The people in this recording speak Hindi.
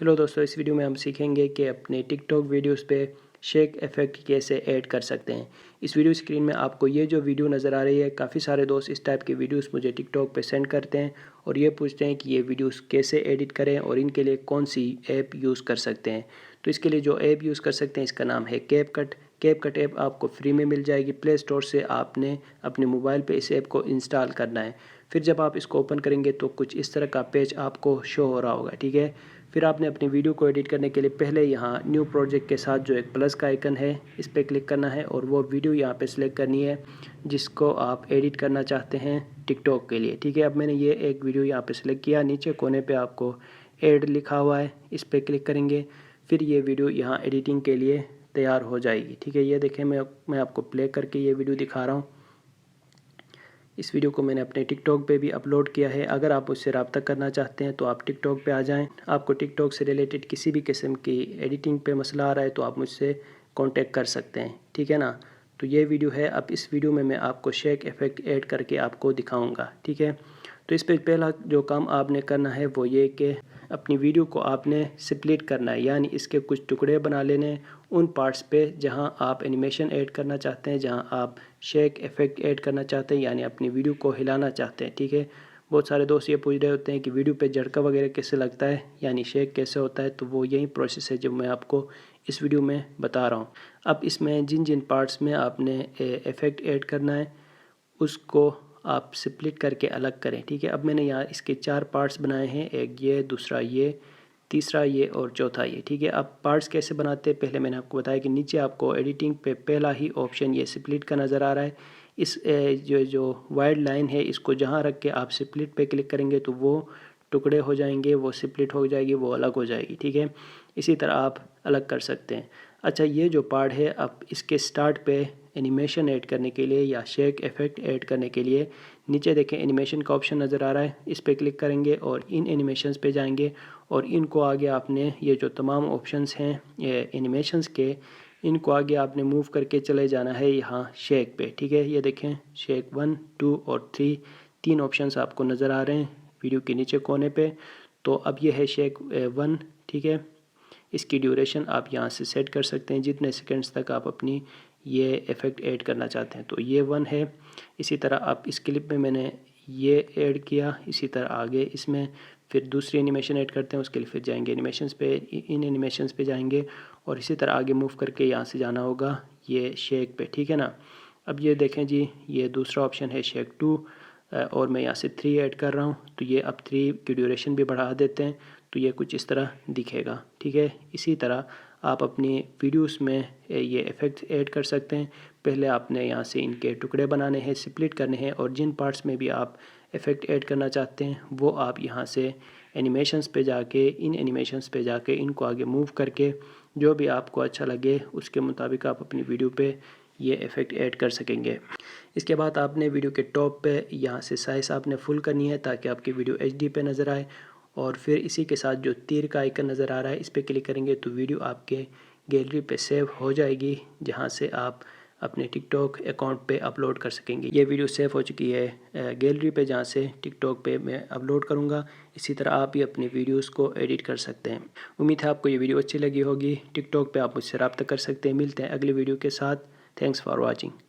हेलो दोस्तों, इस वीडियो में हम सीखेंगे कि अपने टिकटॉक वीडियोस पे शेक इफ़ेक्ट कैसे ऐड कर सकते हैं। इस वीडियो स्क्रीन में आपको ये जो वीडियो नज़र आ रही है, काफ़ी सारे दोस्त इस टाइप के वीडियोस मुझे टिकटॉक पे सेंड करते हैं और ये पूछते हैं कि ये वीडियोस कैसे एडिट करें और इनके लिए कौन सी ऐप यूज़ कर सकते हैं। तो इसके लिए जो ऐप यूज़ कर सकते हैं इसका नाम है कैपकट। कैपकट ऐप आपको फ्री में मिल जाएगी प्ले स्टोर से। आपने अपने मोबाइल पे इस ऐप को इंस्टॉल करना है। फिर जब आप इसको ओपन करेंगे तो कुछ इस तरह का पेज आपको शो हो रहा होगा, ठीक है। फिर आपने अपनी वीडियो को एडिट करने के लिए पहले यहाँ न्यू प्रोजेक्ट के साथ जो एक प्लस का आइकन है इस पर क्लिक करना है और वो वीडियो यहाँ पे सिलेक्ट करनी है जिसको आप एडिट करना चाहते हैं टिकटॉक के लिए, ठीक है। अब मैंने ये एक वीडियो यहाँ पे सिलेक्ट किया। नीचे कोने पे आपको ऐड लिखा हुआ है, इस पर क्लिक करेंगे। फिर ये वीडियो यहाँ एडिटिंग के लिए तैयार हो जाएगी, ठीक है। ये देखें, मैं आपको प्ले करके ये वीडियो दिखा रहा हूँ। इस वीडियो को मैंने अपने टिकटॉक पे भी अपलोड किया है। अगर आप मुझसे रब्ता करना चाहते हैं तो आप टिकटॉक पे आ जाएं। आपको टिकटॉक से रिलेटेड किसी भी किस्म की एडिटिंग पे मसला आ रहा है तो आप मुझसे कांटेक्ट कर सकते हैं, ठीक है ना। तो ये वीडियो है। अब इस वीडियो में मैं आपको शेक इफ़ेक्ट ऐड करके आपको दिखाऊँगा, ठीक है। तो इस पर पहला जो काम आपने करना है वो ये कि अपनी वीडियो को आपने स्प्लिट करना है, यानी इसके कुछ टुकड़े बना लेने हैं उन पार्ट्स पे जहां आप एनिमेशन ऐड करना चाहते हैं, जहां आप शेक इफ़ेक्ट ऐड करना चाहते हैं, यानी अपनी वीडियो को हिलाना चाहते हैं, ठीक है। बहुत सारे दोस्त ये पूछ रहे होते हैं कि वीडियो पे झटका वगैरह कैसे लगता है, यानी शेक कैसे होता है। तो वो यही प्रोसेस है जो मैं आपको इस वीडियो में बता रहा हूँ। अब इसमें जिन जिन पार्ट्स में आपने इफ़ेक्ट ऐड करना है उसको आप स्प्लिट करके अलग करें, ठीक है। अब मैंने यहाँ इसके 4 पार्ट्स बनाए हैं, एक ये, दूसरा ये, तीसरा ये और चौथा ये, ठीक है। अब पार्ट्स कैसे बनाते हैं पहले मैंने आपको बताया कि नीचे आपको एडिटिंग पे पहला ही ऑप्शन ये स्प्लिट का नज़र आ रहा है। इस जो वाइड लाइन है इसको जहाँ रख के आप स्प्लिट पे क्लिक करेंगे तो वो टुकड़े हो जाएंगे, वो स्प्लिट हो जाएगी, वो अलग हो जाएगी, ठीक है। इसी तरह आप अलग कर सकते हैं। अच्छा, ये जो पार्ट है अब इसके स्टार्ट पे एनिमेशन ऐड करने के लिए या शेक इफ़ेक्ट ऐड करने के लिए नीचे देखें एनिमेशन का ऑप्शन नज़र आ रहा है, इस पर क्लिक करेंगे और इन एनिमेशंस पे जाएंगे और इनको आगे आपने ये जो तमाम ऑप्शंस हैं एनिमेशंस के, इनको आगे आपने मूव करके चले जाना है यहाँ शेक पे, ठीक है। ये देखें शेक 1, 2 और 3 तीन ऑप्शंस आपको नज़र आ रहे हैं वीडियो के नीचे कोने पे। तो अब ये है शेक 1, ठीक है। इसकी ड्यूरेशन आप यहाँ से सेट कर सकते हैं जितने सेकंड्स तक आप अपनी ये इफ़ेक्ट ऐड करना चाहते हैं। तो ये 1 है। इसी तरह आप इस क्लिप में मैंने ये ऐड किया, इसी तरह आगे इसमें फिर दूसरी एनिमेशन ऐड करते हैं, उसके लिए फिर जाएंगे एनिमेशंस पे, इन एनिमेशंस पे जाएंगे और इसी तरह आगे मूव करके यहाँ से जाना होगा ये शेक पे, ठीक है ना। अब ये देखें जी, ये दूसरा ऑप्शन है शेक 2 और मैं यहाँ से 3 ऐड कर रहा हूँ। तो ये अब 3 की ड्यूरेशन भी बढ़ा देते हैं तो ये कुछ इस तरह दिखेगा, ठीक है। इसी तरह आप अपनी वीडियोस में ये इफ़ेक्ट्स ऐड कर सकते हैं। पहले आपने यहाँ से इनके टुकड़े बनाने हैं, स्प्लिट करने हैं और जिन पार्ट्स में भी आप इफ़ेक्ट ऐड करना चाहते हैं वो आप यहाँ से एनिमेशंस पे जाके, इन एनिमेशंस पे जाके इनको आगे मूव करके जो भी आपको अच्छा लगे उसके मुताबिक आप अपनी वीडियो पे ये इफ़ेक्ट ऐड कर सकेंगे। इसके बाद आपने वीडियो के टॉप पे यहाँ से साइज़ आपने फुल करनी है ताकि आपकी वीडियो HD पे नज़र आए और फिर इसी के साथ जो तीर का आइकन नज़र आ रहा है इस पर क्लिक करेंगे तो वीडियो आपके गैलरी पे सेव हो जाएगी, जहाँ से आप अपने टिकटॉक अकाउंट पे अपलोड कर सकेंगे। ये वीडियो सेव हो चुकी है गैलरी पे, जहाँ से टिकटॉक पे मैं अपलोड करूँगा। इसी तरह आप भी अपनी वीडियोस को एडिट कर सकते हैं। उम्मीद है आपको ये वीडियो अच्छी लगी होगी। टिकटॉक पे आप मुझसे रब्ता कर सकते हैं। मिलते हैं अगली वीडियो के साथ। Thanks for watching.